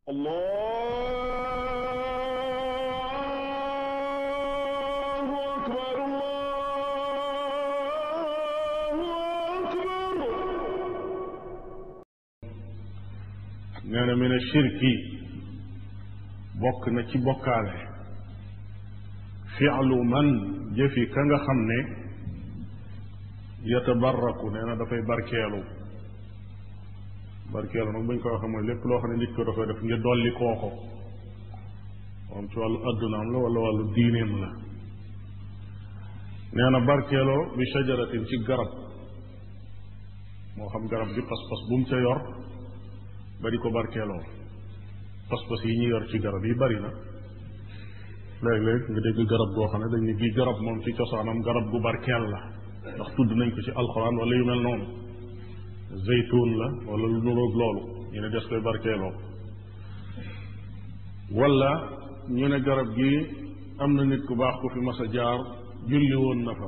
الله أكبر الله أكبر. nee na min ashirki bokk na ci bokkaale fi'lu man jëfi ka nga xam ne yatabarraku nee na dafay barkeelu nag buñ ko waxee mooy lépp loo xam ne nit ko dafay def ngir dolli kooko moom ci wàllu addunaam la wala wàllu diineem la nee na barkeeloo bi shajaratin ci garab moo xam garab bi pas-pas bu mu ca yor ba di ko barkeeloo pas-pas yi ñu yor ci garab yi bari na léeg-léeg nga dégg garab goo xam ne dañ ne bii garab moom ci cosaanam garab gu barkeel la ndax tudd nañ ko ci alxuraan wala yu mel noonu zeytuun la wala lu nuroog loolu ñu ne des koy barkeeloo wala ñu ne garab gi am na nit ku baax ku fi mas a jaar julli woon na fa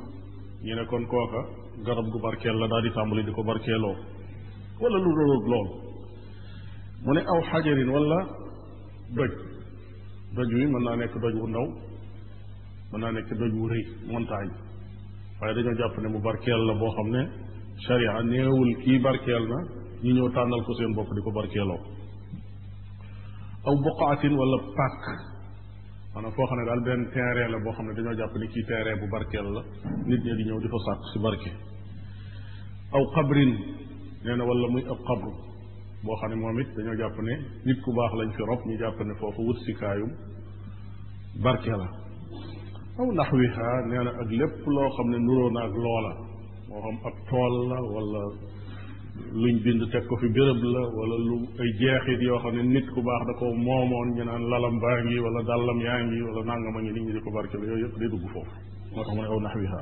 ñu ne kon kooka garab gu barkeel la daal di tàmbali di ko barkeeloo wala lu nuroog loolu mu ne aw xajarin wala doj wi mën naa nekk doj wu ndaw mën naa nekk doj wu rëy montagne waaye dañoo jàpp ne mu barkeel la boo xam ne sharia néewul kii barkeel na ñu ñëw tànnal ko seen bopp di ko barkeeloo aw buqaatin wala pàkk maanaam foo xam ne daal benn terrain la boo xam ne dañoo jàpp ne kii terrain bu barkeel la nit ñi di ñëw di fa sàkk si barke aw xabrin nee na wala muy ab xabru boo xam ne moom it dañoo jàpp ne nit ku baax lañ fi rob ñu jàpp ne foofu wut si kaayum barke la aw naxwiha nee na ak lépp loo xam ne nuroo na ak loola moo xam ab tool la wala luñ bind teg ko fi béréb la wala lu ay jeexit yoo xam ne nit ku baax da ko moomoon ñu naan lalam baa ngi wala dàllam yaa ngi wala nangama ngi nit ñi di ko barke la yooyu yëpp day dugg foofu moo tax mu ne aw naxwiha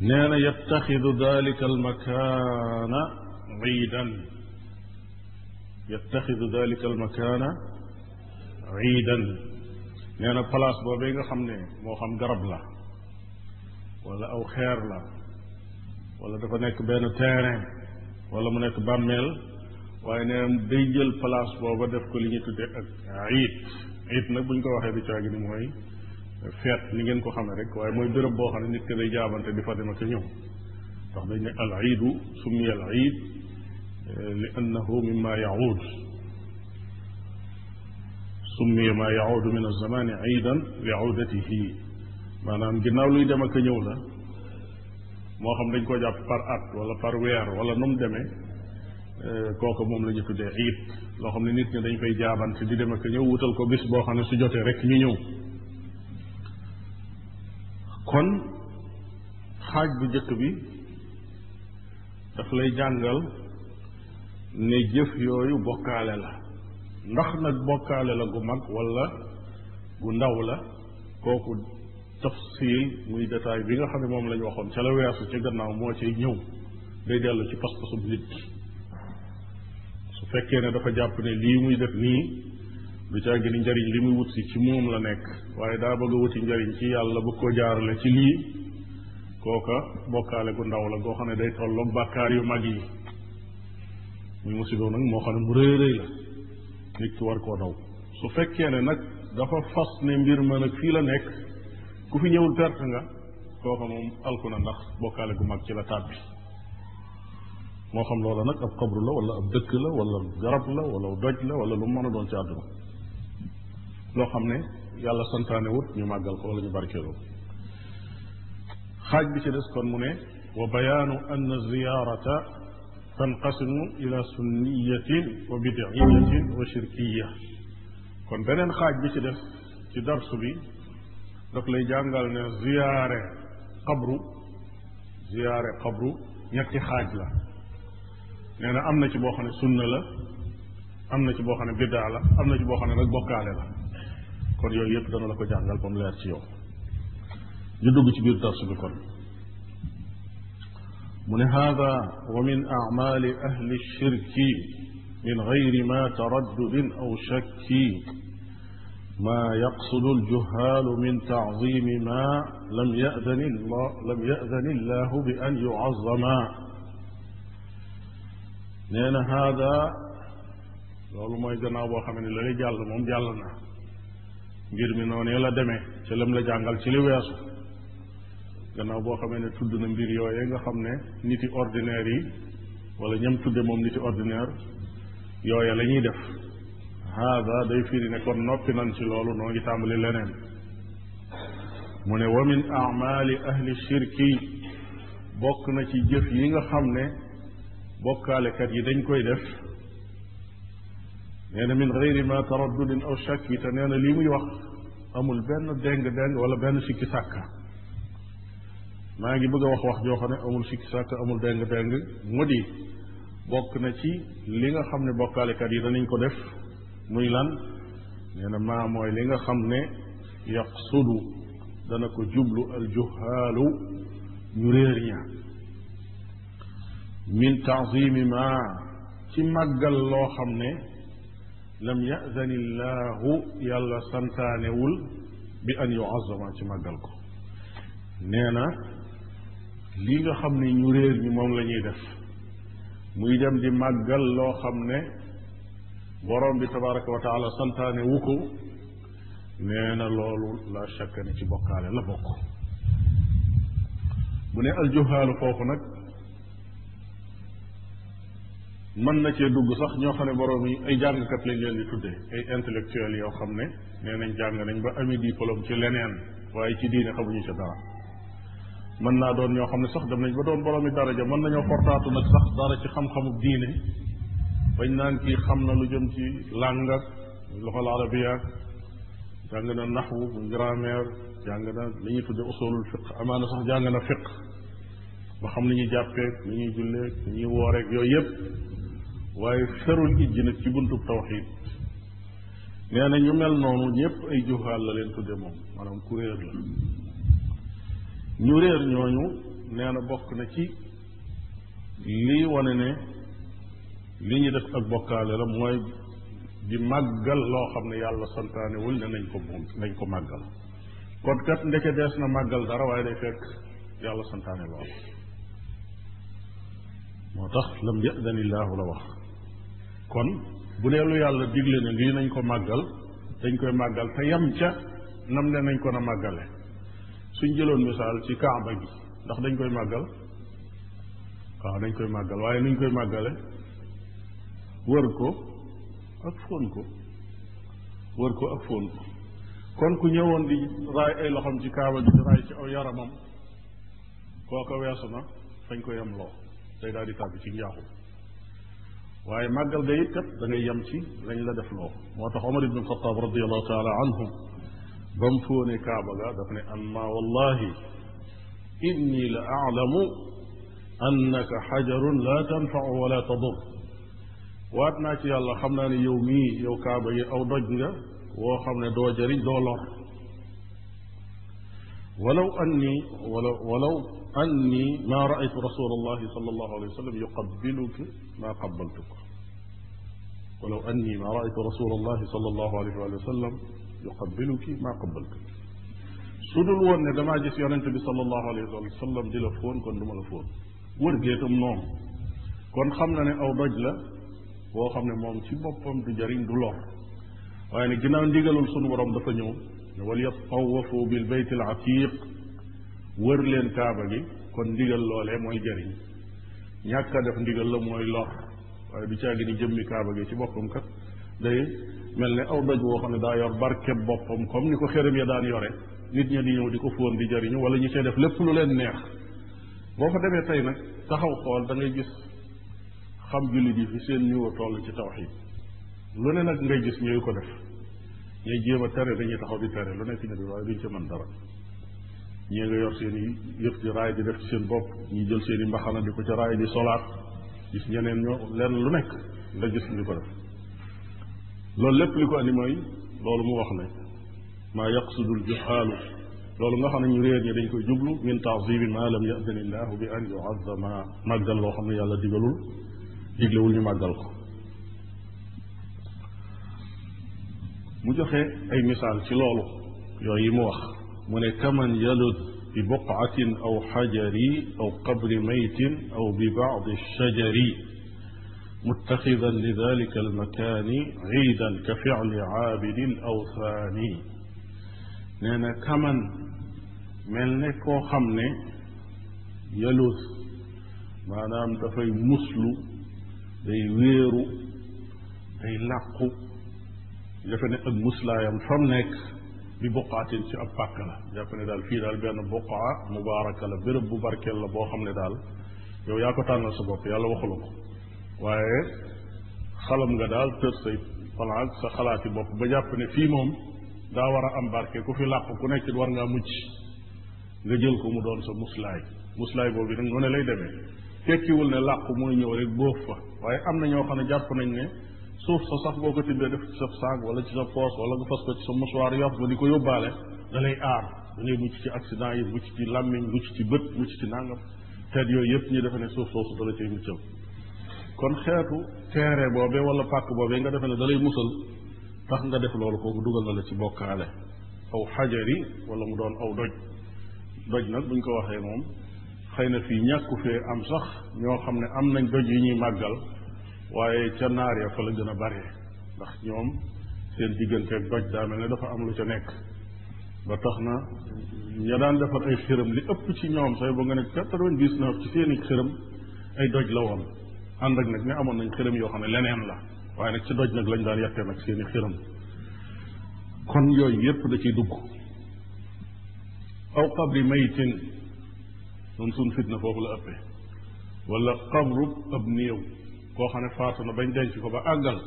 nee na yattaxidu dalika almakaana ciidan yattaxidu dalika almakaana ciidan nee na place boobee nga xam ne moo xam garab la wala aw xeer la wala dafa nekk benn terrain wala mu nekk bàmmeel waaye nee na day jël place booba def ko li ñu tudde ak iid nag buñ ko waxee du caagi ni mooy feet ni ngeen ko xamee rek waaye mooy béréb boo xam ne nit ki day jaabante di fa dem ak ñëw ndax dañ ne al iidu summiya al iid li annahu mimma yaud summiya ma yaudu min alzamani iidan li audatihi maanaam ginnaaw luy dem ak ñëw la moo xam dañ ko jàpp par at wala par weer wala nu mu demee kooku moom la ñu tuddee iid loo xam ne nit ñi dañ fay jaabante di dem ak ñëw wutal ko bis boo xam ne su jotee rek ñu ñëw kon xaaj bu njëkk bi daf lay jàngal ne jëf yooyu bokkaale la ndax nag bokkaale la gu mag wala gu ndaw la kooku tafsil muy détail bi nga xam ne moom la ñu waxoon ca la weesu ca gannaaw moo ciy ñëw day dellu ci pas-pasub nit su fekkee ne dafa jàpp ne lii muy def nii du caa gën njariñ li muy wut si ci moom la nekk waaye daa bëgg a wuti njariñ ci yàlla bëgg ko jaarale ci lii kooka bokkaale gu ndaw la goo xam ne day tolloog bàkkaar yu mag yi muy musiba nag moo xam ne mu rëy rëy la nit ki war koo daw su fekkee ne nag dafa fas ne mbir ma nag fii la nekk ku fi ñëwul perte nga kooka moom alku na ndax bokkaale gu mag ci la tàbbi moo xam loola nag ab xabru la wala ab dëkk la wala garab la wala doj la wala lu mu mën a doon ci àdduna loo xam ne yàlla santaane wut ñu màggal ko wala ñu barkeeloo xaaj bi ci des kon mu ne wa bayaanu ann ziyaarata tanqasimu ila sunniyatin wa bidiyatin wa shirkiya kon beneen xaaj bi ci des ci darsu bi daf lay jàngal ne ziyaare xabru ñetti xaaj la nee na am na ci boo xam ne sunna la am na ci boo xam ne biddaa la am na ci boo xam ne nag bokkaale la kon yooyu yëpp dana la ko jàngal ba mu leer ci yow ñu dugg ci biir darsu bi kon mu ne hada wa min acmaali ahli shirki min gayri ma taraddudin aw shakki ma yaqsudu aljuhaalu min taczimi ma lam yadan illahu bi an yucazzama nee na hada loolu mooy gannaaw boo xam ne la lay jàll moom jàll na mbir mi noonu la demee ci lam la jàngal ci li weesu gannaaw boo xamee ne tudd na mbir yooyee nga xam ne niti ordinaire yi wala ñam tudde moom niti ordinaire yooya la ñuy def haada day firi ne kon noppi nan ci loolu noo ngi tàmbali leneen mu ne wa min amali ahli shirki bokk na ci jëf yi nga xam ne bokkaalekat yi dañ koy def nee na min gayri ma taraddudin aw shakki te nee na lii muy wax amul benn déng-déng wala benn sikki sàkka maa ngi bëgg a wax joo xam ne amul sikki sàkka amul déng-déng mu di bokk na ci li nga xam ne bokkaalekat yi danañ ko def muy lan nee na maa mooy li nga xam ne yaqsudu dana ko jublu aljuhaalu ñu réer ña min taazimi ma ci màggal loo xam ne lam yazani llahu yàlla santaanewul bi an yuazama ci màggal ko nee na lii nga xam ne ñu réer ñi moom la ñuy def muy dem di màggal loo xam ne borom bi tabaraka wa taala santaane wu ko nee na loolu la shakka ne ci bokkaale la bokk bu ne aljuhaalu foofu nag mën na cee dugg sax ñoo xam ne borom yi ay jàngkat lañ leen di tuddee ay intellectuels yoo xam ne nee nañ jàng nañ ba ami diplôme ci leneen waaye ci diine xamuñu ca dara mën naa doon ñoo xam ne sax dem nañ ba doon boroomi daraja mën nañoo fortaatu nag sax dara ci xam-xamu diine bañ naan kii xam na lu jëm ci langue ak loxol arabiya jàng na naxwu muy grammaire jàng na li ñuy tudde usulul fiq amaana sax jàng na fiq ba xam ni ñuy jàppeeg ni ñuy julleeg ni ñuy wooreeg yooyu yëpp waaye ferul ijji nag ci buntub tawxid nee na ñu mel noonu ñëpp ay juhaal la leen tudde moom maanaam ku réer la ñu réer ñooñu nee na bokk na ci lii wane ne li ñu def ak bokkaale la mooy di màggal loo xam ne yàlla santaanewul ne nañ ko màggal kon kat ndeke dees na màggal dara waaye day fekk yàlla santaane lool moo tax lam yadanillaahu la wax kon bu dee lu yàlla digle ne lii nañ ko màggal dañ koy màggal te yam ca nam ne nañ ko na màggale suñ jëloon misaal ci kaaba gi ndax dañ koy màggal waaw dañ koy màggal waaye nuñ koy màggale wër ko ak fóon ko wër ko ak fóon ko kon ku ñëwoon di raay ay loxam ci kaaba gi di raay ci aw yaramam kooka weesu na fañ ko yem loo day daal di tàbbi ci njaaxu waaye màggal ga it kat da ngay yem ci lañ la def loo moo tax Omar ibn Xataab radiallahu taala anhu ba mu fóone kaaba ga daf ne amma wallahi inni la aalamu annaka xajarun la tanfau wala tadur waat naa ci yàlla xam naa ne yow mii yow kaaba yi aw doj nga woo xam ne doo jëriñ doo lor walaw anni ma raaytu rasul allahi sal allahu alayhi wa sallam yuqabiluki ma qabaltuk walaw anni ma raaytu rasul allahi sal allahu alayhi wa sallam yuqabiluki ma qabaltuk su dul woon ne damaa gis yonente bi sal allahu alayhi wa sallam di la fóon kon du ma la fóon wër géetam noonu kon xam na ne aw doj la boo xam ne moom ci boppam du jariñ du lor waaye ne ginnaaw ndigalul sunu borom dafa ñëw ne wal yatawafu bil bayt al atiq wër leen kaaba gi kon ndigal loolee mooy jariñ ñàkk a def ndigal la mooy lor waaye du caagi ni jëmmi kaaba gi ci boppam kat day mel ne aw doj woo xam ne daa yor barkeb boppam comme ni ko xërëm ya daan yore nit ña di ñëw di ko fóon di jariñu wala ñu cee def lépp lu leen neex boo fa demee tey nag taxaw xool da ngay gis xam jullit yi fi seen niveau toll ci tawxid lu ne nag ngay gis ñooy ko def ñuy jéem a tere dañuy taxaw di tere lu nekk ñu di waaye duñ ci mën dara ñii nga yor seen i yëf di raay di def ci seen bopp ñi jël seen i mbaxana di ko ca raay di solaat gis ñeneen ñoo lenn lu nekk nga gis ñu ko def loolu lépp li ko andi mooy loolu mu wax ne maa yaqsudul juhaalu loolu nga xam ne ñu réer ñi dañ koy jublu min taazimi ma lam yadani llahu bi an yuazama màggal loo xam ne yàlla diglewul ñu màggal ko mu joxe ay misaal ci loolu yooyu yi mu wax mu ne kaman yalud bi buqatin aw xajari aw qabri maytin aw bi baadi shajari muttaxidan li dalika almakaani ciidan ka ficli caabidi alawthaani. nee na kaman mel ne koo xam ne yalus maanaam dafay muslu day wéeru day làqu defe ne ak muslaayam fam nekk bi buqaatin ci ab pàkk la jàpp ne daal fii daal benn buqaa mubaaraka la béréb bu barkeel la boo xam ne daal yow yaa ko tànnal sa bopp yàlla waxula ko waaye xalam nga daal tër say plan sa xalaati bopp ba jàpp ne fii moom daa war a am barke ku fi làqu ku nekk war ngaa mucc nga jël ko mu doon sa muslaay boobu nag noonu lay demee tekkiwul ne làqu mooy ñëw rek boof fa waaye am na ñoo xam ne jàpp nañ ne suuf sa sax boo ko tibbee def ci sa saag wala ci sa poos wala nga fas ko ci sa mouchoir yor ko di ko yóbbaale da lay aar da ngay mucc ci accident yi mucc ci làmmiñ mucc ci bët mucc ci nàngam xeet yooyu yëpp ñu defe ne suuf soosu da la cay muccal kon xeetu teere boobee wala pàkk boobee nga defe ne da lay musal tax nga def loolu kooku dugal na la ci bokkaale aw xajari wala mu doon aw doj nag buñ ko waxee moom xëy na fii ñàkku fee am sax ñoo xam ne am nañ doj yi ñuy màggal waaye ca naar ya fa la gën a bare ndax ñoom seen digganteeg doj daa mel ne dafa am lu ca nekk ba tax na ña daan defar ay xërëm li ëpp ci ñoom say ba nga ne 99 ci seeni xërëm ay doj la woon ànd ak nag ne amoon nañ xërëm yoo xam ne leneen la waaye nag ci doj nag lañ daan yettee nag seeni xërëm kon yooyu yépp da ciy dugg aw qabri maytin noonu suñ fitna foofu la ëppee wala qabru ab néew koo xam ne faatu na bañ denc ko ba àggal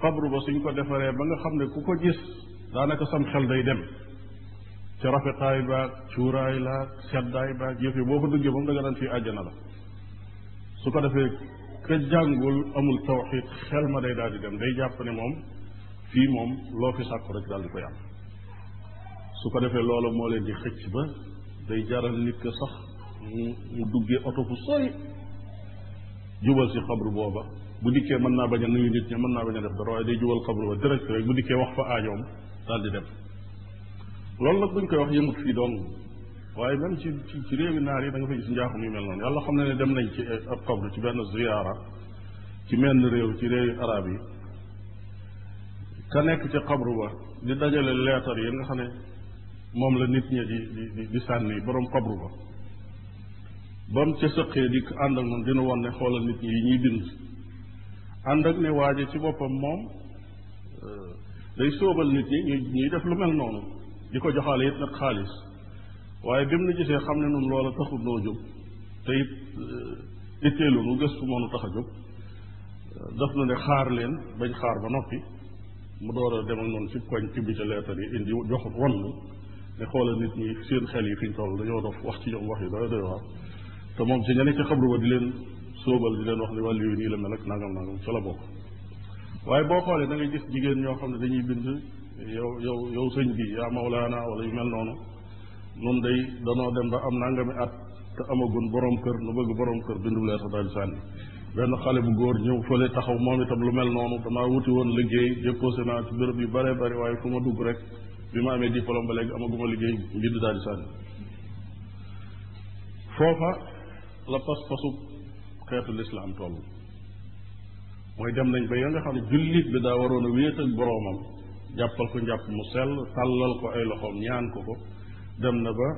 qabru ba suñ ko defaree ba nga xam ne ku ko gis daanaka sam xel day dem ca rafetaay baag cuuraay laag seddaay baag yëf yi boo ko duggee moom da nga naan fii àjjana la su ko defee ka jàngul amul tawxid xel ma day daal di dem day jàpp ne moom fii moom loo fi sàkku rek daal di koy am su ko defee loola moo leen di xëcc ba day jaral nit ka sax mu duggee oto fu sori jubal si xabru booba bu dikkee mën naa bañ a nuyu nit ña mën naa bañ a def dara waaye day jubal xabru ba direct rek bu dikkee wax fa aajoom daal di dem loolu nag buñ koy wax yëmut fii doon waaye même ci réewi naar yi da nga fa gis njaaxum yu mel noonu yàlla xam ne ne dem nañ ci ab xabru ci benn ziyaara ci menn réew ci réewi arab yi ka nekk ci xabru ba di dajale leetar yi nga xam ne moom la nit ñi di sànni borom xabru ba ba mu ca sëqee di ànd ak moom dina woon ne xoolal nit ñi yi ñuy bind ànd ak ne waaje ci boppam moom day sóobal nit ñi ñuy def lu mel noonu di ko joxaale it nag xaalis waaye bi mu na gisee xam ne nun loola taxul noo jóg te it itteelu nu gëstu moonu tax a jóg daf na ne xaar leen bañ xaar ba noppi mu door a dem ak noonu ci koñ ci bi ca leetar yi indi joxut won ne xoolal nit ñi seen xel yi fi ñu toll dañoo dof wax ci ñoom wax yi doy wax te moom ci ña ne ci xabru ba di leen sóobal di leen wax ne wàllu yu nii la mel ak nangam nangam ca la bokk waaye boo xoolee da ngay gis jigéen ñoo xam ne dañuy bind yow sëñ bi yaa mawlaana wala yu mel noonu nun day danoo dem ba am nangami at te amagun borom kër nu bëgg borom kër bindu leer daal di sànni benn xale bu góor ñëw fële taxaw moom itam lu mel noonu damaa wuti woon liggéey déposé naa ci béréb yu bare bari waaye fu ma dugg rek bi ma amee diplôme ba léegi amaguma liggéey mbind daal di sànni foofa la pas-pasu xeetu lislaam toll mooy dem nañ ba ya nga xam ne jullit bi daa waroon a wéet ak boroomam jàppal ko njàpp mu sell tàllal ko ay loxoom ñaan ko dem na ba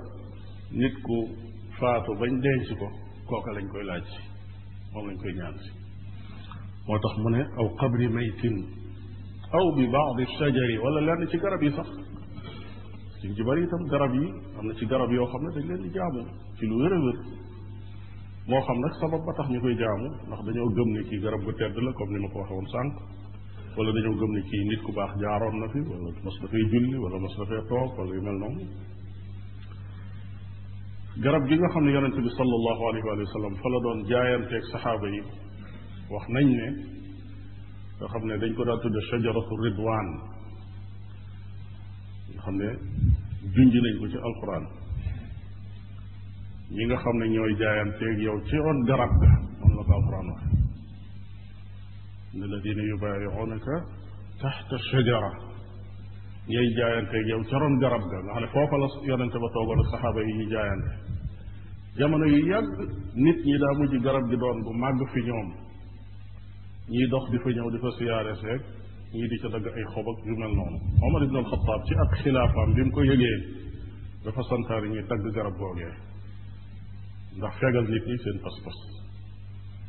nit ku faatu bañ denc ko kooka lañ koy laaj si moom lañ koy ñaan si moo tax mu ne aw qabri maytin aw bi baadi shajari wala lenn ci garab yi sax ci bari itam garab yi am na ci garab yoo xam ne dañ leen di jaamu ci lu wér a wér moo xam nag sabab ba tax ñu koy jaamu ndax dañoo gëm ne kii garab gu tedd la comme ni ma ko waxee woon sànq wala dañoo gëm ne kii nit ku baax jaaroon na fi wala mas dafay julli wala mas dafay toog wala yu mel noonu garab gi nga xam ne yonente bi sallallahu alayhi wa sallam fa la doon jaayanteeg saxaaba yi wax nañ ne nga xam ne dañ ko daan tudde shajaratu ridwan nga xam ne junj nañ ko ci alquran ñi nga xam ne ñooy jaayanteeg yow ci ron garab ga moom la ko alquran wax inna alladina yubayi'unaka taxta shajara ñooy jaayanteeg yow ci ron garab ga nga xam ne foofa la yonente ba toogoon ak saxaaba yi ñu jaayante jamono yu yàgg nit ñi daa mujj garab gi doon bu màgg fi ñoom ñiy dox di fa ñëw di fa siyaare seeg ñii di ca dagg ay xob ak yu mel noonu Omar ibn al-Khattab ci ak xilaafaam bi mu ko yëgee dafa santaari ñuy dagg garab googee ndax fegal nit ñi seen pas-pas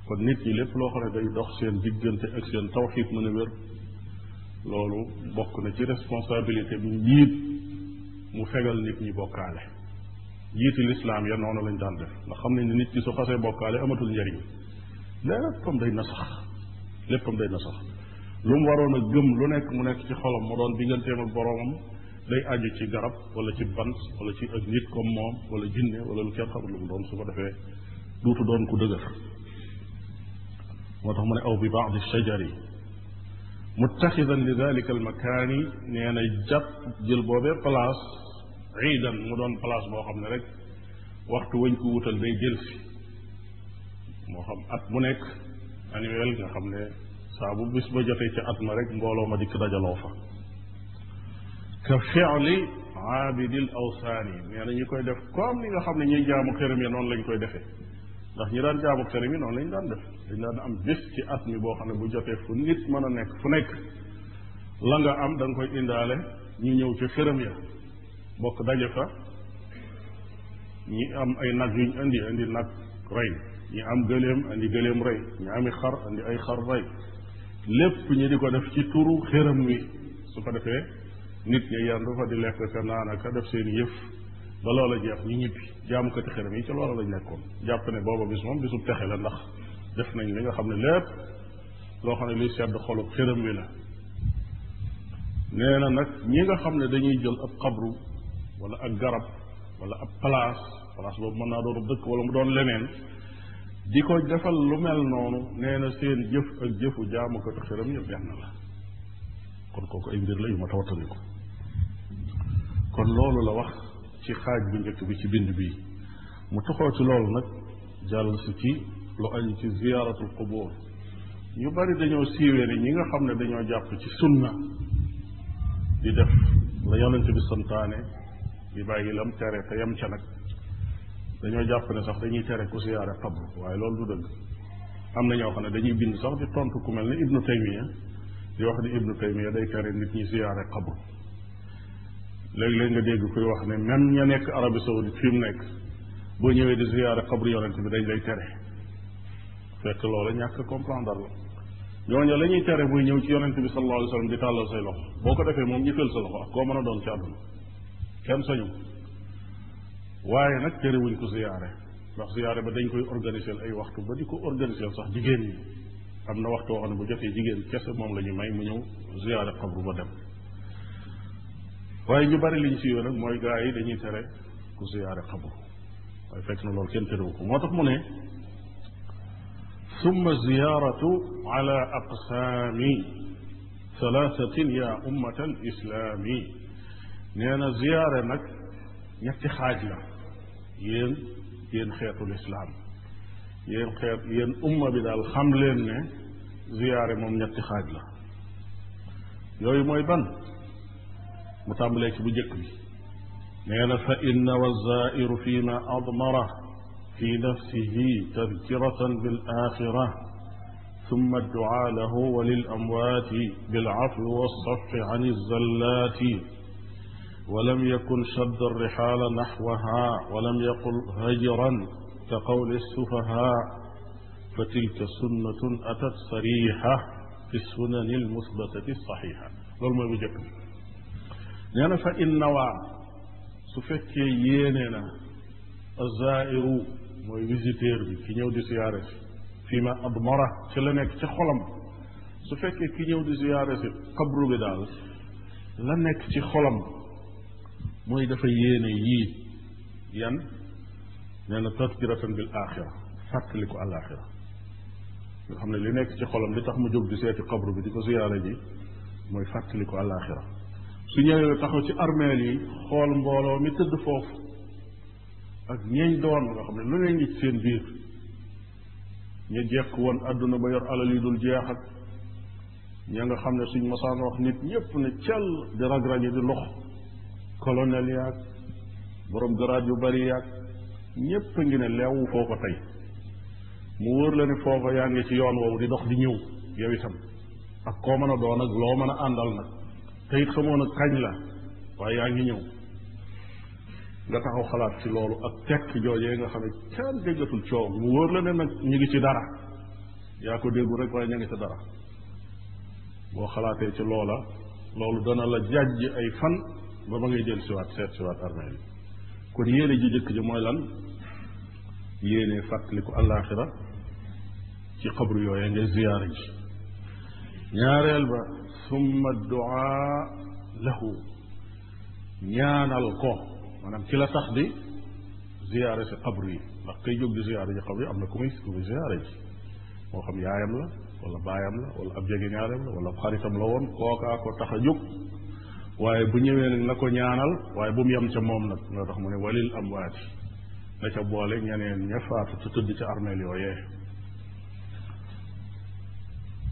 kon nit ñi lépp loo xam ne day dox seen diggante ak seen tawxiid mën a wér loolu bokk na ci responsabilité bi njiit mu fegal nit ñi bokkaale jiiti lislaam ya noonu lañ daan def ndax xam nañ ne nit ki su xasee bokkaale amatul njariñ léppam day nasax léppam day nasax lu mu waroon a gëm lu nekk mu nekk ci xolam mu doon digganteem ak boroomam day aju ci garab wala ci bant wala ci ak nit comme moom wala jinne wala lu kenn xamul lu mu doon su ko defee duutu doon ku dëgër moo tax mu ne aw bi baadi shajari muttaxidan li dalika al makaani nee na jàpp jël boobee place iidan mu doon place boo xam ne rek waxtu wañ ko wutal day jël si moo xam at mu nekk annuel nga xam ne saa bu bis ba jotee ca at ma rek mbooloo ma dikk dajaloo fa ka fi'li aabidil awsaani nee na ñu koy def comme ni nga xam ne ñuy jaamu xërëm ya noonu lañ koy defee ndax ñi daan jaamu xërëm yi noonu lañ daan def dañ daan am bés ci at mi boo xam ne bu jotee fu nit mën a nekk fu nekk la nga am da nga koy indaale ñu ñëw ci xërëm ya bokk daje fa ñi am ay nag yuñ indi nag rey ñi am gëléem indi gëléem rey ñi ami xar indi ay xar rey lépp ñi di ko def ci turu xërëm wi su ko defee nit ñi yandu fa di lekk ka naan ka def seen yëf ba loola jeex ñu ñibbi jaamukati xërëm yi ca loola lañ nekkoon jàpp ne booba bis moom bisub texe la ndax def nañ li nga xam ne lépp loo xam ne luy sedd xolub xërëm wi la nee na nag ñi nga xam ne dañuy jël ab xabru wala ak garab wala ab place boobu mën naa doon dëkk wala mu doon leneen di ko defal lu mel noonu nee na seen jëf ak jëfu jaamukati xërëm yi benn la kon kooku ay mbir la yu ma tawataliku kon loolu la wax ci xaaj bu njëkk bi ci bind bii mu taxoo ci loolu nag jàll si ci lu aju ci ziyaaratul qubur ñu bari dañoo siiwee ni ñi nga xam ne dañoo jàpp ci sunna di def la yonente bi santaane di bàyyi lam tere te yam ca nag dañoo jàpp ne sax dañuy tere ku ziyaare qabru waaye loolu du dëgg am na ñoo xam ne dañuy bind sax di tontu ku mel ne ibnu taymiya di wax ni ibnu taymiya day tere nit ñi ziyaare qabru léeg-léeg nga dégg kuy wax ne même ña nekk Arabie saoudite fi mu nekk boo ñëwee di ziyaare qabru yonente bi dañ lay tere fekk loola ñàkk comprendre la ñooñu la ñuy tere muy ñëw ci yonente bi sallallahu alayhi wa sallam di tàllal say loxo boo ko defee moom ñi fël sa loxo ak koo mën a doon ci àdduna kenn sañu waaye nag terewuñ ko ziyaare ndax ziyaare ba dañ koy organiser ay waxtu ba di ko organiser sax jigéen ñi am na waxtu woo xam ne bu jotee jigéen kese moom la ñu may mu ñëw ziyaare xabru ba dem waaye ñu bari liñ si yoo nag mooy gaa yi dañuy tere ku ziyaare xabru waaye fekk na loolu kenn terewu ko moo tax mu ne summa ziyaratu ala aqsaami thalathatin ya ummata al islaami nee na ziyaare nag ñetti xaaj la yéen xeetul islaam yéen umma bi daal xam leen ne ziyaare moom ñetti xaaj la yooyu mooy ban mu tàmbalee ci bu njëkk bi nee na fa inna wa zairu fi ma admara fi nafsihi tadkiratan bil axira ثم الدعاء له وللأموات بالعفو والصفح عن الزلات ولم يكن شد الرحال نحوها ولم يقل هجرا كقول السفهاء فتلك سنة أتت صريحة في السنن المثبتة الصحيحة loolu mooy bu njëkk nee na fa in nawaa su fekkee yéene na azairu mooy visiteur bi ki ñëw di siyaare si fii ma admara ci la nekk ci xolam su fekkee ki ñëw di siyaare si xabru bi daal la nekk ci xolam mooy dafa yéene yii yan nee na tadkiratan bil axira fàttali ko alaxira nga xam ne li nekk ci xolam li tax mu jóg di seeti xabru bi di ko siyaare ji mooy fàttali ko alaxira su ñëwee taxaw ci armeel yi xool mbooloo mi tëdd foofu ak ñeeñ doon nga xam ne lu ne ngi ci seen biir ñu jekk woon àdduna ba yor alal yi dul jeex ak ña nga xam ne suñ mosaan wax nit ñépp ne cell di rag-raji di lox colonel yaag borom garaat yu bari yaag ñépp a ngi ne leewu foo ko tey mu wóor la ne foofa yaa ngi ci yoon woowu di dox di ñëw yow itam ak koo mën a doon ak loo mën a àndal nag te it xamoon ak kañ la waaye yaa ngi ñëw nga taxaw xalaat ci loolu ak tekk joojee nga xam ne kenn déggatul coow mu wóor la ne nag ñu ngi ci dara yaa ko déggu rek waaye ña ngi ci dara boo xalaatee ci loola loolu dana la jàjj ay fan ba ma ngay del siwaat seet siwaat armeel yi kon yéene ji jëkk ji mooy lan yéene fàttaliku àllaaxira ci xabru yooye ngay ziyaara ji ñaareel ba summa duaa lahu ñaanal ko maanaam ci la tax di ziyaare si xabru yi ndax kay jóg di ziyaare ji xabru yi am na ku muy ziyaare ji moo xam yaayam la wala baayam la wala ab jege ñaareem la wala ab xaritam la woon kookaa ko tax a jóg waaye bu ñëwee nag na ko ñaanal waaye bu mu yem ca moom nag nga tax mu ne walil amwaati na ca boole ñeneen ña faatu te tëdd ca armeel yooyee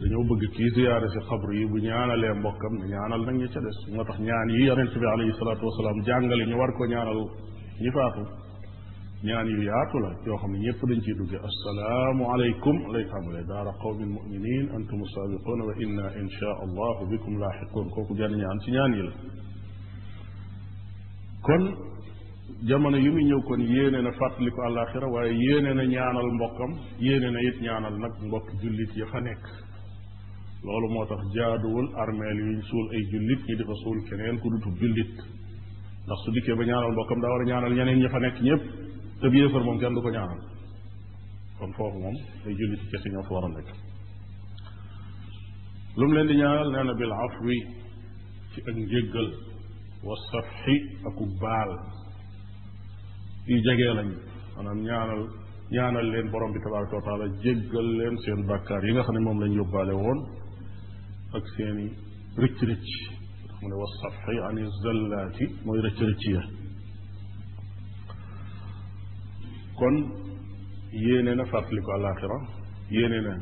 dañoo bëgg kii ziyaare si xabru yi bu ñaanalee mbokkam ne ñaanal nag ñi ca des moo tax ñaan yi yonent bi alayhi salaatu wasalaam jàngale ñu war ko ñaanal ñi faatu ñaan yu yaatu la yoo xam ne ñëpp dañ ciy dugge assalaamu aleykum lay tàmbalee daara qawmin muminin antum saabiquuna wa inna insha allahu bikum laaxiquun kooku benn ñaan ci ñaan yi la kon jamono yu muy ñëw kon yéene na fàttali ko àllaaxira waaye yéene na ñaanal mbokkam yéene na it ñaanal nag mbokk jullit ya fa nekk loolu moo tax jaaduwul armeel yuñ suul ay jullit ñi di fa suul keneen ku dutub jullit ndax su dikkee ba ñaanal mbokkam daa war a ñaanal ñeneen ña fa nekk ñëpp te bi yéefar moom kenn du ko ñaanal kon foofu moom ay jullit ci kese ñoo fa war a nekk lu mu leen di ñaanal nee na bil afwi ci ak njéggal wa safxi aku baal yu jegee lañ maanaam ñaanal leen borom bi tabaraka wa taala jéggal leen seen bàkkaar yi nga xam ne moom lañ yóbbaale woon ak seeni rëcc-rëcc ndax mu ne wa safxi ani zallaati mooy rëcc-rëcc ya kon yéene na fàttali ko àllaaxira yéene na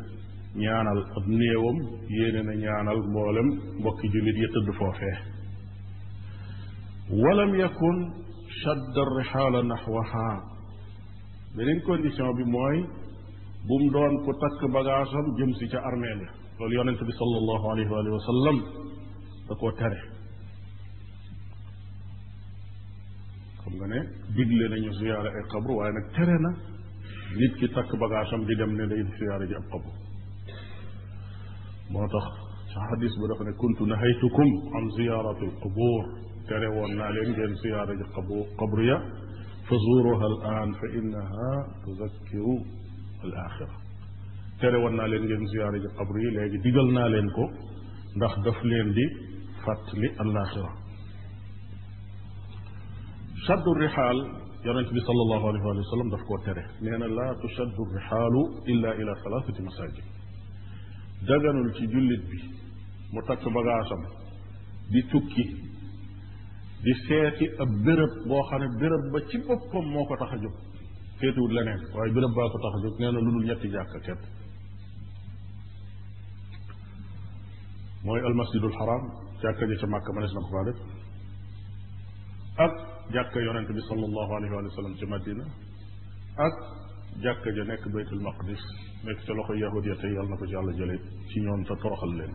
ñaanal ab néewam yéene na ñaanal mboolem mbokki jullit ya tëdd foofee walam yakun shadda rixaala naxwaha beneen condition bi mooy bu mu doon ku takk bagaasam jëm si ca armeel ya loolu yonent bi sallallahu alayhi wa sallam da koo tere xam nga ne digle nañu ziyaare ay xabru waaye nag tere na nit ki takk bagaasam di dem ne day ziyaare ji ab xabru moo tax ci xadis bu dafa ne kuntu nahaytukum an ziyaarati alqubur tere woon naa leen ngeen ziyaare ji xabru ya fa zuuruha al aan fa innaha tuzakkiru al axira tere woon naa leen ngeen ziyaare ji xabru yi léegi digal naa leen ko ndax daf leen di fàttali alaxira shaddu rixaal yonent bi sallallahu alayhi wa sallam daf koo tere nee na laa tushaddu rixaalu illa ila thalathati masajid daganul ci jullit bi mu takk bagaasam di tukki di seeti ab béréb boo xam ne béréb ba ci boppam moo ko tax a jóg seetiwut leneen waaye béréb baa ko tax a jóg nee na lu dul ñetti jàkka képp mooy almasjidul xaram jàkka ja ca Màkka mënees na ko faa def ak jàkka yonent bi sallallahu alayhi wa sallam ci Madina ak jàkka ja nekk baytul maqdis nekk ca loxo yahud ya tey yàlla na ko ci yàlla jële ci ñoom te toroxal leen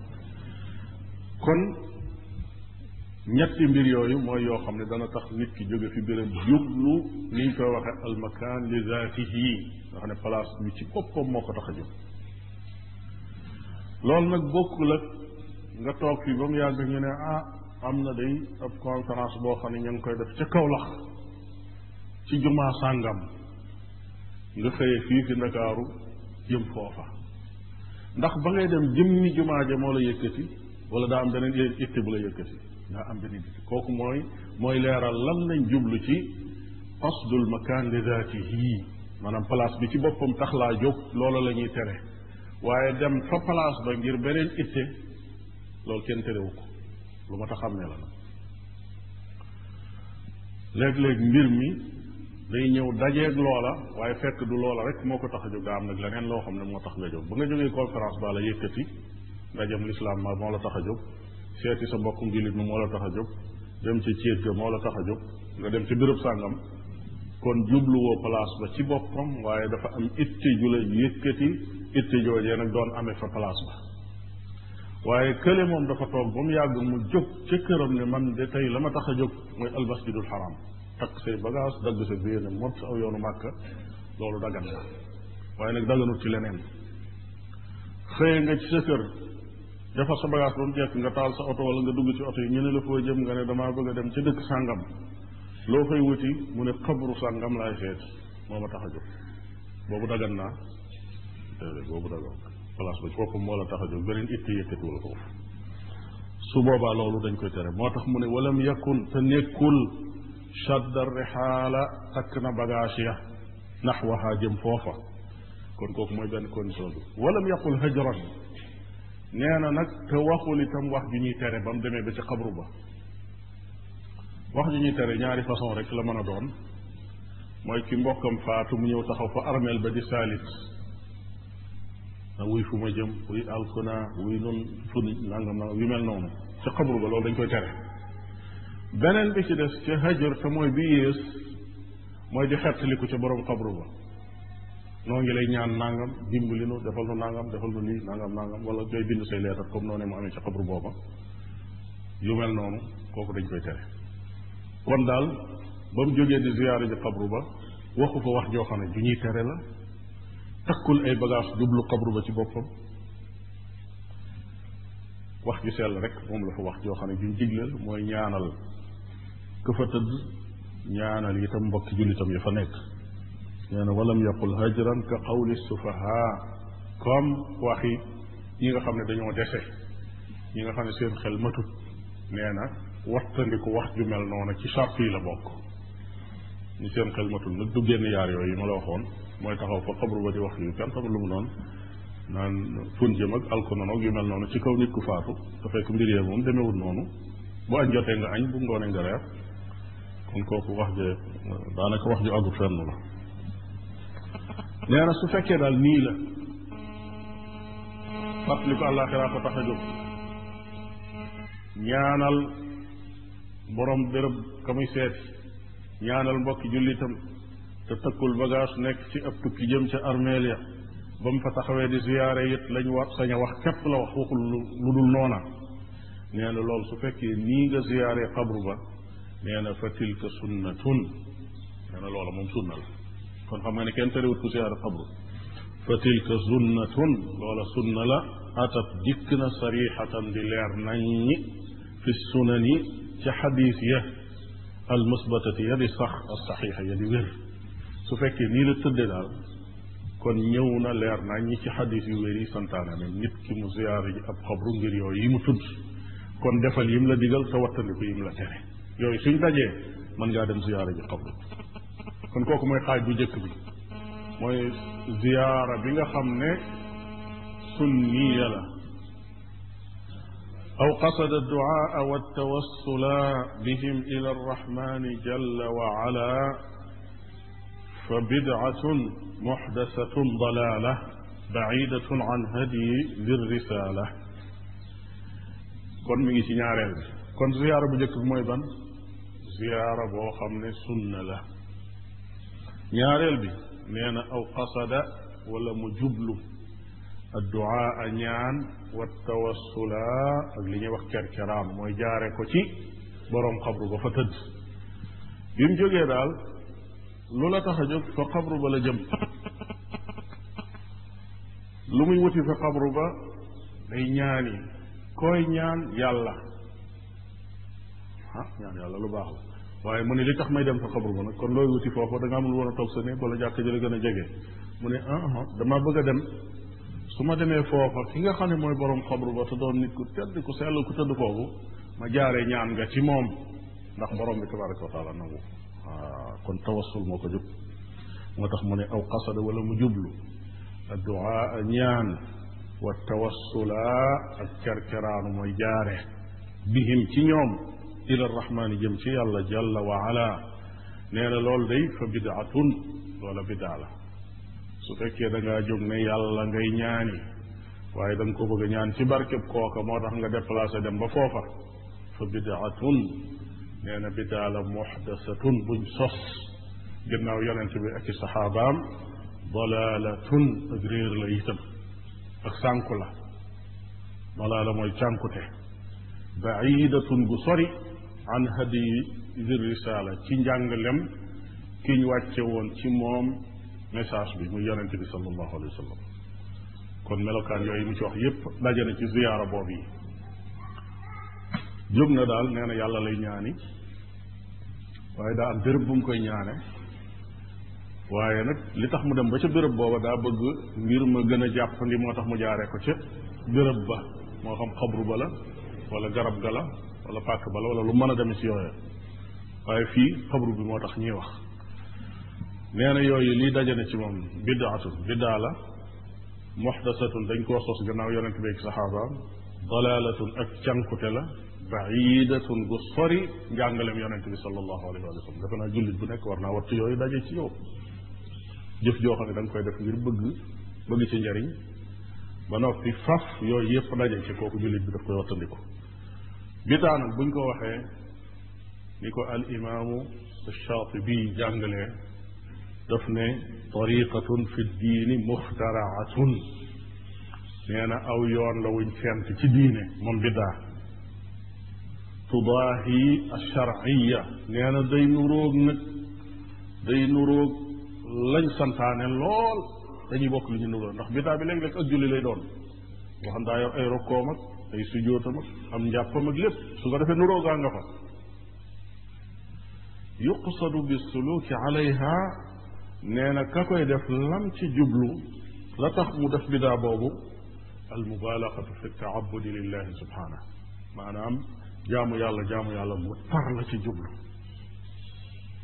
kon ñetti mbir yooyu mooy yoo xam ne dana tax nit ki jóge fi béréb jublu niñ koy waxe almakan li zaatihi nga xam ne place bi ci boppam moo ko tax a jóg loolu nag bokkul ak nga toog fii ba mu yàgg ñu ne am na day ab conférence boo xam ne ñu ngi koy def ca Kawlax ci jumaa sàngam nga xëyee fii fi Ndakaaru jëm foofa ndax ba ngay dem jëmmi jumaa ja moo la yëkkati wala daa am beneen itti bu la yëkkati daa am beneen itti kooku mooy leeral lan lañ jublu ci qasdul makaan li zaatihi maanaam place bi ci boppam tax laa jóg loola la ñuy tere waaye dem fa place ba ngir beneen itte loolu kenn terewu ko lu ma tax xam ne la nag léeg-léeg mbir mi day ñëw dajeeg loola waaye fekk du loola rek moo ko tax a jóg daa am nag leneen loo xam ne moo tax nga jóg ba nga jógee conférence ba la yëkkati ndajem lislaam ma moo la tax a jóg seeti sa mbokkum jullit mi moo la tax a jóg dem ci céet ga moo la tax a jóg nga dem ci béréb sàngam kon jubluwoo place ba ci boppam waaye dafa am itte ju la yëkkati itte joojee nag doon amee fa place ba waaye kële moom dafa toog ba mu yàgg mu jóg ca këram ne man de tey la ma tax a jóg mooy almasjidul xaram takk say bagage dagg sa biir ne mot aw yoonu màkka loolu dagan na waaye nag daganut ci leneen xëye nga ci sa kër defar sa bagage ba mu jekk nga taal sa oto wala nga dugg ci oto yi ñu ne la foo jëm nga ne damaa bëgg a dem ca dëkk sàngam loo fay wuti mu ne xabru sàngam laay seet moo ma tax a jóg boobu dagan naa déedéet boobu dagan place ba ci boppam moo la tax a jóg beneen itti yëkkatiwu la foofu su boobaa loolu dañ koy tere moo tax mu ne walam yakun te nekkul shadda rixaala takk na bagage ya naxwaha jëm foofa kon kooku mooy benn condition bi walam yaqul hajran nee na nag te waxul itam wax ju ñuy tere ba mu demee ba ci xabru ba wax ju ñuy tere ñaari façon rek la mën a doon mooy ki mbokkam faatu mu ñëw taxaw fa armeel ba di saalit na wuy fu ma jëm wuy alkuna wuy noonu fu nangam nangam yu mel noonu ca xabru ba loolu dañ koy tere beneen bi ci des ca hajar te mooy bi yées mooy di xettaliku ca borom xabru ba noo ngi lay ñaan nangam dimbali nu defal nu nangam defal nu lii nangam nangam wala ngay bind say leetar comme noonu mu amee ca xabru booba yu mel noonu kooku dañ koy tere kon daal ba mu jógee di ziyaara ji xabru ba waxu fa wax joo xam ne ju ñuy tere la takkul ay bagage jublu xabru ba ci boppam wax ju sell rek moom la fa wax joo xam ne juñ digleel mooy ñaanal ka fa tëdd ñaanal itam mbokki jullitam ya fa nekk nee na walam yaqul hajran ka qawli sufaha comme waxi ñi nga xam ne dañoo dese ñi nga xam ne seen xel matut nee na wattandiku wax ju mel noonu ci sàpp yi la bokk ñi seen xel matul nag du génn yaar yooyu ma la waxoon mooy taxaw fa xabru ba di wax yu kenn xamul lu mu noonu naan fun jëm ak alkononog yu mel noonu ci kaw nit ku faatu te fekk mbir yee moom demewut noonu bu añ jotee nga añ bu ngoonee nga reer kon kooku wax je daanaka wax ju àggu fenn la nee na su fekkee daal nii la fàttali ko àllaaxiraa ko tax a jóg ñaanal borom béréb ka muy seeti ñaanal mbokki jullitam te tëkkul bagage nekk ci ab tukki jëm ca armeel ya ba mu fa taxawee di ziyaare it lañ war sañ a wax képp la wax waxul lu dul noona nee na loolu su fekkee nii nga ziyaaree xabru ba nee na fa tilka sunnatun nee na loola moom sunna la kon xam nga ne kenn terewut ku ziyaare xabru fa tilka sunnatun loola sunna la atat dikk na sarixatan di leer naññi fi sunani ci xadiis ya almusbatati ya di sax alsaxiixa ya di wér su fekkee nii la tëdde daal kon ñëw na leer nañ ñi ci xadis yu wér yi santaane ne nit ki mu ziyaara ji ab xabru ngir yooyu yi mu tudd kon defal yim la digal te wattandiku yim la tere yooyu suñ dajee mën ngaa dem ziyaara ji xabru kon kooku mooy xaaj bu njëkk bi mooy ziyaara bi nga xam ne sunniya la aw qasada adduaa wa tawassula bihim ila arrahmani jalla wa ala fa bid'atun muxdasatun dalaala bacidatun an hadyi lirrisala kon mi ngi ci ñaareel bi kon ziyaara bu njëkk bi mooy ban ziyaara boo xam ne sunna la ñaareel bi nee na aw qasada wala mu jublu adduaa ñaan wa tawassula ak li ñuy wax kerkeraan mooy jaare ko ci boroom xabru ba fa tëdd bi mu jógee daal lu la tax a jóg fa xabru ba la jëm lu muy wuti fa xabru ba day ñaani koy ñaan yàlla ñaan yàlla lu baax la waaye mu ne li tax may dem fa xabru ba nag kon looy wuti foofu da nga amul woon a toog sa néeg wala jàkk jële gën a jege mu ne dama bëgg a dem su ma demee foofa ki nga xam ne mooy borom xabru ba te doon nit ku tedd ku sell ku tëdd foofu ma jaaree ñaan nga ci moom ndax borom bi tabaraka wa taala nangu kon tawassul moo ko jóg moo tax mu ne aw qasada wala mu jublu adduaa ñaan wa tawassula ak kerkeraanu mooy jaare bihim ci ñoom ila arrahmaani jëm ci yàlla jalla wa ala nee na loolu day fa bidaatun loola bidaa la su fekkee da ngaa jóg ne yàlla ngay ñaani waaye da nga ko bëgg a ñaan ci barkeb kooka moo tax nga déplacé dem ba foofa fa bidaatun nee na bidaa la muxdasatun buñ sos ginnaaw yonent bi ak i saxaabaam dalaalatun ak réer la itam ak sànku la dalaala mooy cànkute baidatun gu sori an hadiyi di risala ci njàngalem kiñ wàcce woon ci moom message bi muy yonente bi sallallahu alayhi wa sallam kon melokaan yooyu mu ci wax yépp daje na ci ziyaara boobu yi jóg na daal nee na yàlla lay ñaani waaye daa am béréb bu mu koy ñaane waaye nag li tax mu dem ba ca béréb booba daa bëgg mbir ma gën a jàppandi moo tax mu jaaree ko ca béréb ba moo xam xabru ba la wala garab ga la wala pàkk ba la wala lu mën a demee ci yooyu waaye fii xabru bi moo tax ñuy wax nee na yooyu lii daje na ci moom bidaatun bidaa la muxdasatun dañ koo sos gannaaw yonente bi ak saxaabaam dalaalatun ak cànkute la baidatun gu sori njàngalem yonente bi sallallahu alayhi wa sallam defe naa jullit bu nekk war naa wattu yooyu daje ci yow jëf joo xam ne da nga koy def ngir bëgg ci njariñ ba noppi faf yooyu yépp daje ci kooku jullit bi daf koy wattandiku bidaa nag buñ ko waxee ni ko al imaamu Shaatibi jàngalee daf ne tariqatun fi diini muxtaraatun nee na aw yoon la wuñ fent ci diine moom bidaa tudaahi alsharciya nee na day nuróog lañ santaane lool dañuy bokk lu ñu nuróog ndax bidaa bi léeg-léeg ak julli lay doon boo xam daa yor ay rokkoom ak ay sujjóotam ak am njàppam ak lépp su ko defee nuróogaa nga fa yuqsadu bi suluki alayha nee na ka koy def lam ci jublu la tax mu def bidaa boobu al mubalagatu fi taabudi lillahi subhanahu maanaam jaamu yàlla mu tar la ci jublu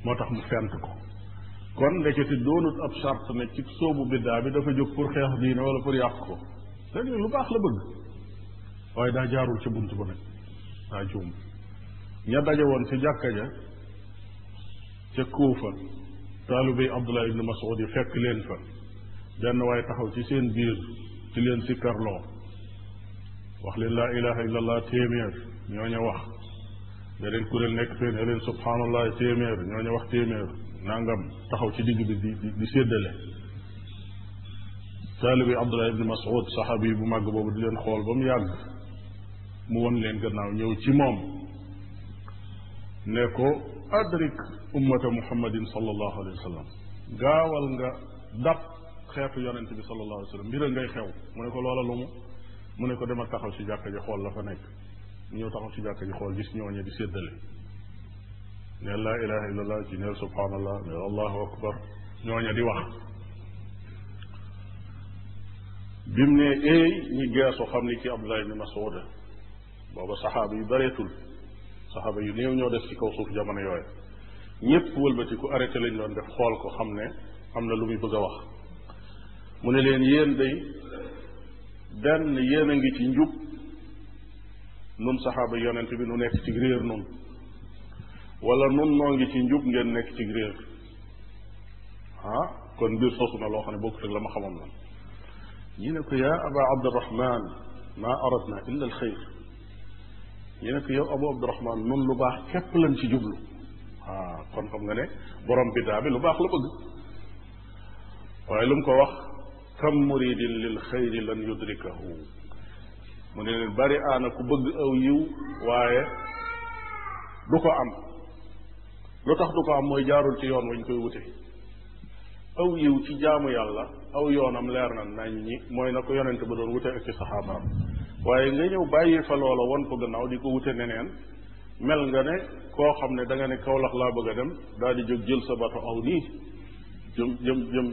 moo tax mu fent ko kon ndeketi doonut ab charte ne ci soobu biddaa bi dafa jóg pour xeex diine wala pour yàq ko léegi lu baax la bëgg waaye daa jaarul ca bunt ba nag daa juum ña daje woon ci jàkka ja ca Kuufa taalibey Abdullah ibn Mas'ud yi fekk leen fa benn waaye taxaw ci seen biir ci leen sikkarloo wax leen laa ilaha illa allah téeméer ñooña wax beneen kuréel nekk fee ne leen subhanallah téeméer ñooña wax téeméer nangam taxaw ci digg bi di séddale taalibey Abdullah ibn Mas'ud saxaabi yi bu màgg boobu di leen xool ba mu yàgg mu won leen gannaaw ñëw ci moom ne ko adrik ummata muhammadin sallallahu alayhi wa sallam gaawal nga dab xeetu yonente bi sallallahu alayhi wa sallam mbira ngay xew mu ne ko loola lu mu ne ko demal taxaw ci jàkka ji xool la fa nekk ñëw taxaw ci jàkka ji xool gis ñooñe di séddale neel laa ilaha illallah ci neel subhanallah neel allahu akbar ñooñe di wax bi mu ne eey ñi geesu xam ni ki Abdullah ibn Mas'ud booba saxaaba yu bareetul saxaaba yu néew ñoo des ci kaw suuf jamono yooyu ñépp wëlbati ku arrêté lañ doon def xool ko xam ne am na lu muy bëgg a wax mu ne leen yéen day benn yéen a ngi ci njub nun saxaaba yonent bi nu nekk ci réer nun wala nun noo ngi ci njub ngeen nekk ci réer kon mbir sosu na loo xam ne bokkut ak la ma xamoon na ñi ne ko yaa aba abdirahman maa aradna illa alxayr ñi ne ko yow abu abdirahman nun lu baax képp lañ ci jublu kon xam nga ne borom biddaa bi lu baax la bëgg waaye lu mu ko wax kam muridin lil xayri lan yudrikahu mu ne leen bari aana ku bëgg aw yiw waaye du ko am lu tax du ko am mooy jaarul ci yoon wañ koy wute aw yiw ci jaamu yàlla aw yoonam leer na nañ ñi mooy na ko yonente ba doon wute ak ci saxaabaam waaye nga ñëw bàyyi fa loola won ko gannaaw di ko wute neneen mel nga ne koo xam ne da nga ne Kawlax laa bëgg a dem daal di jóg jël sa bato aw nii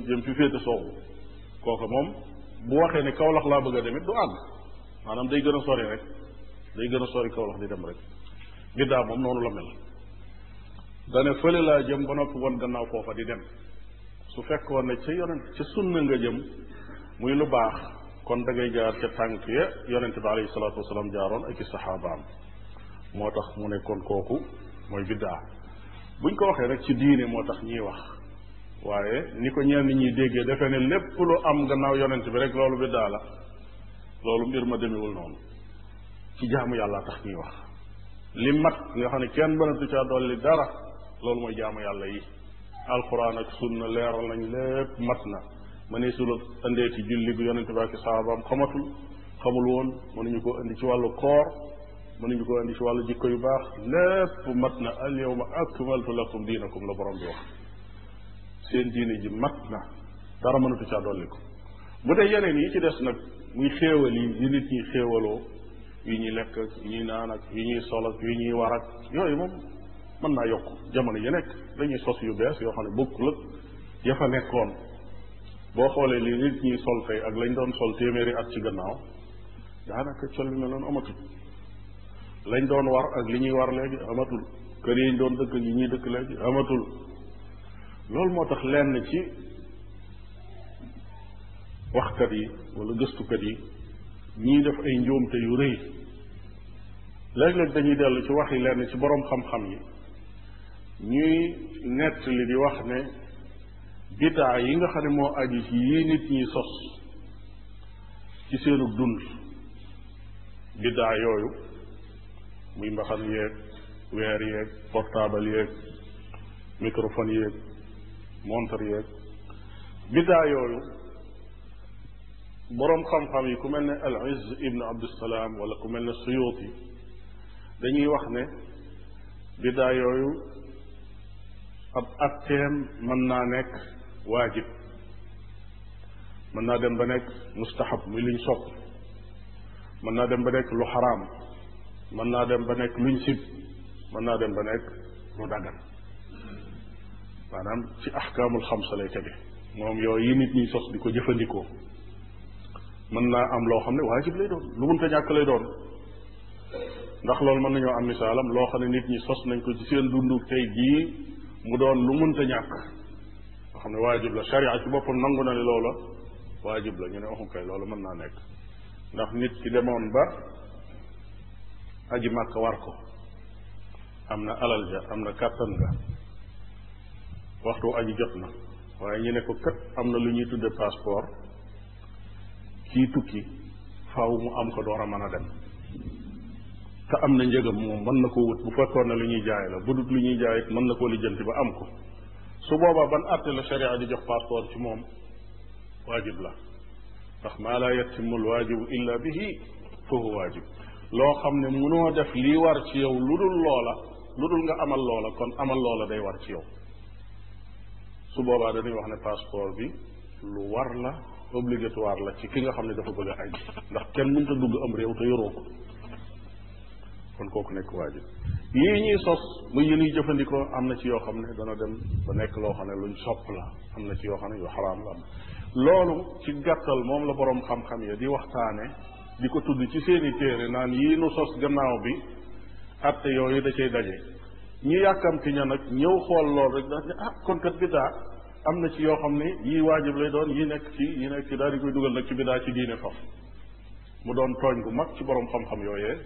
jëm fi féete soowu kooka moom bu waxee ne Kawlax laa bëgg a dem it du àgg maanaam day gën a sori rek day gën a sori Kawlax di dem rek biddaa moom noonu la mel dane fële laa jëm ba noppi won gannaaw foofa di dem su fekkoon ne ca yonent ca sunna nga jëm muy lu baax kon da ngay jaar ca tànk ya yonent bi alayhi salaatu wasalaam jaaroon ak i saxaabaam moo tax mu ne kon kooku mooy biddaa buñ ko waxee rek ci diine moo tax ñiy wax waaye ni ko ñenn ñiy déggee defe ne lépp lu am gannaaw yonent bi rek loolu biddaa la loolu mbir ma demewul noonu ci jaamu yàlla tax ñuy wax li mat nga xam ne kenn mënatu caa dolli dara loolu mooy jaamu yàlla yi alquran ak sunna leeral nañ lépp mat na ma ne su la andee ci julli bu yonente bi ak saabaam xamatul xamul woon mënuñu ko indi ci wàllu koor mënuñu ko indi ci wàllu jikko yu baax lépp mat na al yawma akmaltu lakum diinakum la borom bi wax seen diine ji mat na dara mënatu caa dolli ko bu dee yeneen yi ci des nag muy xéewal yi nit ñi xéewaloo yi ñuy lekk ak yi ñuy naan ak yi ñuy sol ak yi ñuy war ak yooyu moom mën naa yokk jamono yi nekk dañuy sos yu bees yoo xam ne bokkul ak ya fa nekkoon boo xoolee li nit ñi sol tey ak lañ doon sol téeméeri at ci gannaaw daanaka col bi mel noonu amatul lañ doon war ak li ñuy war léegi amatul kër yi ñu doon dëkk yi ñuy dëkk léegi amatul loolu moo tax lenn ci waxkat yi wala gëstukat yi ñii def ay njuumte yu rëy léeg-léeg dañuy dellu ci waxi lenn ci boroom xam-xam yi ñuy nett li di wax ne bidaa yi nga xam ne moo aju ci yii nit ñi sos ci seenu dund bidaa yooyu muy mbaxan yeeg weer yeeg portable yeeg microphone yeeg montre yeeg bidaa yooyu boroom xam-xam yi ku mel ne al Izz ibn Abdusalaam wala ku mel ne Suyuuti dañuy wax ne bidaa yooyu ab atteem mën naa nekk waajib mën naa dem ba nekk mustahab muy luñ sopp mën naa dem ba nekk lu xaraam mën naa dem ba nekk luñ sib mën naa dem ba nekk lu dagan maanaam ci ahkaamul xamsa lay tege moom yooyu yi nit ñi sos di ko jëfandikoo mën naa am loo xam ne waajib lay doon lu mënta ñàkk lay doon ndax loolu mën nañoo am misaalam loo xam ne nit ñi sos nañ ko ci seen dundu tey jii mu doon lu mënta ñàkk loo xam ne waajib la sharia ci boppam nangu na ne loola waajib la ñu ne waxum kay loolu mën naa nekk ndax nit ki demoon ba aji màkk war ko am na alal ja am na kàttan ga waxtu aji jot na waaye ñu ne ko kat am na lu ñuy tudde passeport kii tukki faaw mu am ko door a mën a dem te am na njëgam moom mën na ko wut bu fekkoon ne lu ñuy jaay la bu dut lu ñuy jaay it mën na koo lijjanti ba am ko su boobaa ban àtte la sharia di jox passeport ci moom waajib la ndax maa laa yatimu alwaajibu illa bihi fa huwa waajib loo xam ne munoo def lii war ci yow lu dul loola lu dul nga amal loola kon amal loola day war ci yow su boobaa dañuy wax ne passeport bi lu war la obligatoire la ci ki nga xam ne dafa bëgg a aj ndax kenn mënta dugg am réew te yoroo ko kon kooku nekk waajib yii ñuy sos muy yi ñuy jëfandikoo am na ci yoo xam ne dana dem ba nekk loo xam ne luñ sopp la am na ci yoo xam ne yu xaraam la am loolu ci gàttal moom la boroom xam-xam ya di waxtaane di ko tudd ci seeni téere naan yii nu sos gannaaw bi atte yooyu da cay daje ñi yàkkamti ña nag ñëw xool lool rek daal ne kon kat biddaa am na ci yoo xam ne yii waajib lay doon yi nekk ci daal di koy dugal nag ci biddaa ci diine faf mu doon tooñ gu mag ci boroom xam-xam yooyee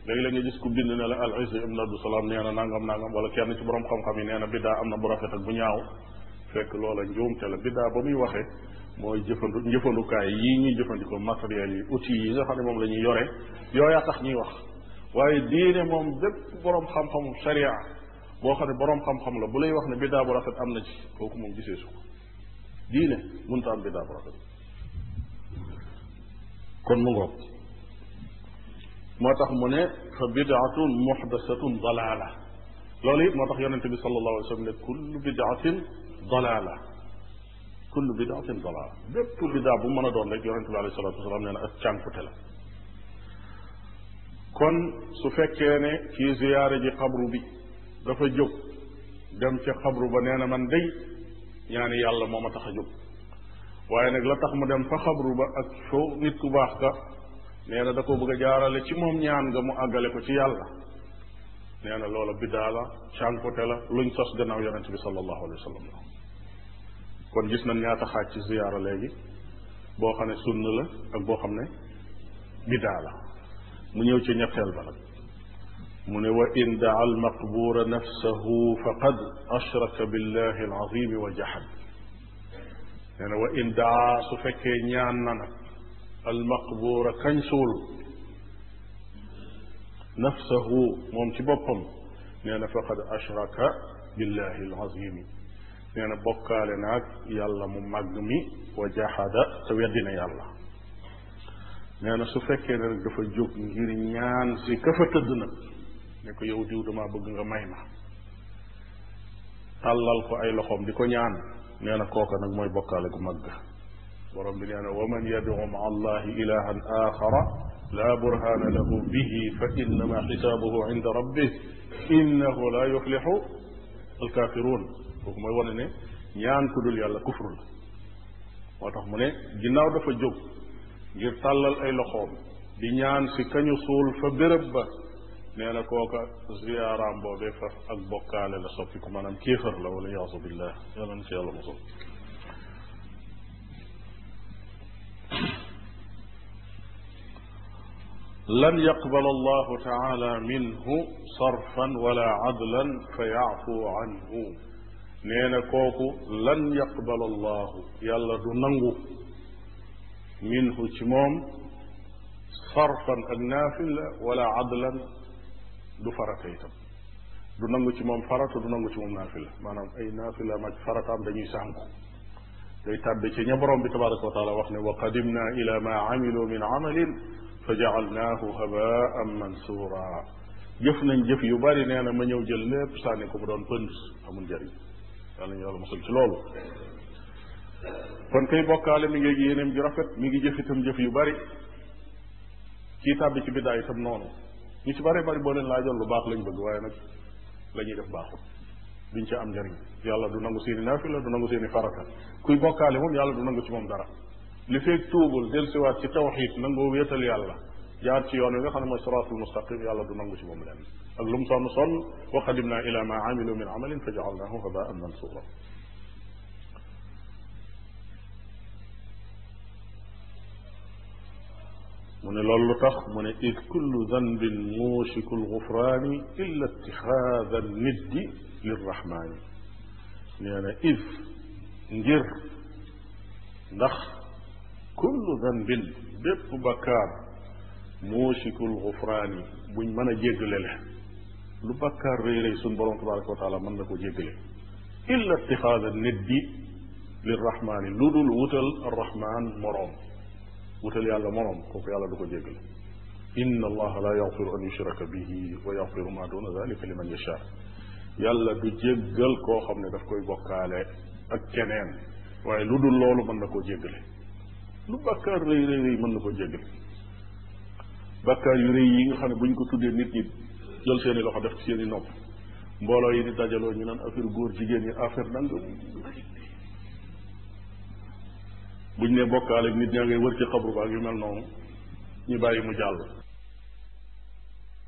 léegi la nga gis ku bind ne la al Izz ibn Abdusalaam nee na nangam wala kenn ci boroom xam-xam yi nee na biddaa am na bu rafet ak bu ñaaw fekk loola njuumte la biddaa ba muy waxee mooy njëfandukaay yii ñuy jëfandikoo matériels yi outils yi nga xam ne moom la ñuy yore yooyaa tax ñuy wax waaye diine moom bépp boroom xam-xamu sharia boo xam ne boroom xam-xam la bu lay wax ne biddaa bu rafet am na ci kooku moom gisee su ko diine mënta am biddaa bu rafet kon mu ngoog moo tax mu ne fa bidaatun muxdasatun dalaala loolu it moo tax yonente bi sallallahu alayhi wa sallam ne kullu bidaatin dalaala kullu bidaatin dalaala bépp bidaa bu mën a doon rek yonente bi alayhi salatu wasalaam nee na ak cànkute la kon su fekkee ne kii ziyaare ji xabru bi dafa jóg dem ca xabru ba nee na man day ñaani yàlla moo ma tax a jóg waaye nag la tax mu dem fa xabru ba ak foo nit ku baax ka nee na da ko bëgg a jaarale ci moom ñaan nga mu àggale ko ci yàlla nee na loola biddaa la cànkute la luñ sos gannaaw yonente bi sallallahu alayhi wa sallam la kon gis nañ ñaata xaaj ci ziyaara léegi boo xam ne sunna la ak boo xam ne biddaa la mu ñëw ci ñetteel ba nag mu ne wa in daa almaqbuura nafsahu faqad ashraka billahi alazimi wa jahad nee na wa in daa su fekkee ñaan na nag almaqbuura kañ suul nafsahu moom ci boppam nee na faqad ashraka billahi alazimi nee na bokkaale naag yàlla mu màgg mi wa jahada te weddina yàlla nee na su fekkee ne rek dafa jóg ngir ñaan si ka fa tëdd nag ne ko yow diw damaa bëgg nga may ma tàllal ko ay loxoom di ko ñaan nee na kooka nag mooy bokkaale gu mag borom bi nee na wa man yad'u ma'a allahi ilahan axara la burhana lahu bihi fa innama xisaabuhu inda rabbih innahu la yuflixu alkaafiruun kooku mooy wane ne ñaan ku dul yàlla kufru la moo tax mu ne ginnaaw dafa jóg ngir tàllal ay loxoom di ñaan si kañu suul fa béréb ba nee na kooka ziyaaraam boobee faf ak bokkaale la soppi ko maanaam kéefar la wala yaasu billah yàlla na si yàlla mosul lan yaqbal allahu taala minhu sarfan wala adlan fa yaafu anhu nee na kooku lan yaqbal allahu yàlla du nangu minhu ci moom sarfan ak naafila wala adlan du farata itam du nangu ci moom farata du nangu ci moom naafila maanaam ay naafila mag farataam dañuy sànku day tàbbi ci ña borom bi tabaraka wa taala wax ne wa qadimna ila ma amilu min amalin fa jaalnaahu habaan mansura jëf nañ jëf yu bari nee na ma ñëw jël lépp sànni ko mu doon pënd amul njëriñ yàlla ñu yàlla mosul ci loolu kon kay bokkaale mi ngi yéeneem ju rafet mi ngi jëf itam jëf yu bari kii tàbbi ci biddaa itam noonu ñu ci bari bari boo leen laajoon lu baax lañ bëgg waaye nag la ñuy def baaxul duñ ci am njëriñ yàlla du nangu seeni naafila du nangu seeni farata kuy bokkaale moom yàlla du nangu ci moom dara li feeg tuubul dellusiwaat ci tawxiid nangoo wéetal yàlla jaar ci yoon wi nga xam ne mooy siraatul mustaqim yàlla du nangu ci moom lenn ak lu mu sonn sonn wa qadimna ila ma amilu min amalin fa jaalnaahu habaan mansura mu ne loolu lu tax mu ne id kullu danbin muusiku lgufraani illa itixaada niddi lirrahmaani nee na id ngir ndax kullu danbin bépp bakkaar muusiku lgufraani buñ mën a jéggale le lu bakkaar rëy rëy suñ borom tabaraka wa taala mën na ko jéggale illa itixaada niddi lirrahmaani lu dul wutal arrahman moroom wutal yàlla moroom kooku yàlla du ko jéggale inna allaha la yaxfiru an yushraka bihi wa yaxfiru ma duna dalika liman yasha yàlla du jéggal koo xam ne daf koy bokkaale ak keneen waaye lu dul loolu mën na koo jéggale lu bakkaar rëy rëy rëy mën na koo jéggale bakkaar yu rëy yi nga xam ne buñ ko tuddee nit ñi jël seeni loxo def ci seeni nopp mbooloo yi di dajaloo ñu naan affaire góor jigéen yi affaire nangam buñ ne bokkaale nit ñaa ngay wër ci xabru baag yu mel noonu ñu bàyyi mu jàll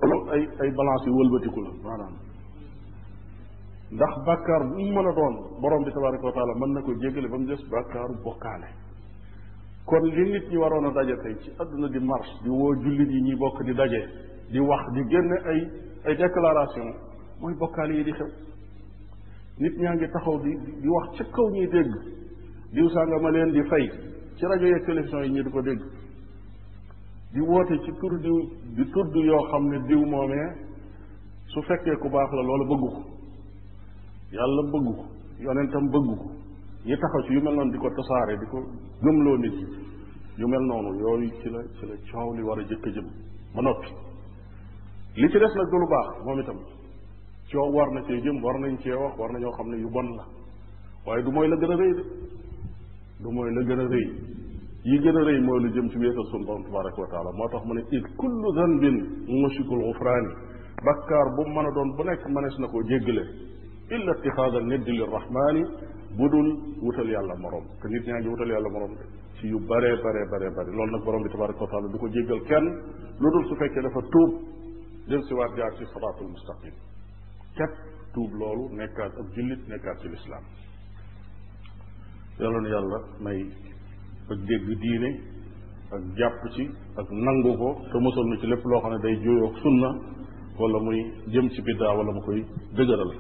loolu ay balance yu wëlbatiku la maanaam ndax bàkkaar bu mu mën a doon borom bi tabaraka wa taala mën na ko jéggale ba mu des bàkkaaru bokkaale kon li nit ñi waroon a daje tey ci àdduna di marche di woo jullit yi ñuy bokk di daje di wax di génne ay déclaration mooy bokkaale yi di xew nit ñaa ngi taxaw di wax ca kaw ñuy dégg diw sànga ma leen di fay ci rajo yeeg télévision yi ñu di ko dégg di woote ci tur diw di tudd yoo xam ne diw moomee su fekkee ku baax la loola bëggu ko yàlla bëggu ko yonentam bëggu ko ñi taxaw ci yu mel noonu di ko tasaare di ko gëmloo nit yi yu mel noonu yooyu ci la coow li war a jëkk a jëm ba noppi li ci des nag du lu baax moom itam coow war na cee jëm war nañ cee wax war nañoo xam ne yu bon la waaye du mooy la gën a rëy de du mooy la gën a rëy yi gën a rëy mooy lu jëm ci wéetal sunu borom tabaraka wa taala moo tax mu ne id kullu zanbin mushikul gufraani bakkaar bu mën a doon bu nekk mënees na koo jéggale illa itixaada niddi lirrahmaani bu dul wutal yàlla morom te nit ñaa ngi wutal yàlla morom ci yu bare loolu nag borom bi tabaraka wa taala du ko jéggal kenn lu dul su fekkee dafa tuub del si waat jaar ci siraatul mustaqim ket tuub loolu nekkaat ab jullit nekkaat ci lislaam yàlla na yàlla may ak dégg diine ak jàpp ci ak nangu ko te mosal na ci lépp loo xam ne day juyoo sunna wala muy jëm ci biddaa wala mu koy dëgëral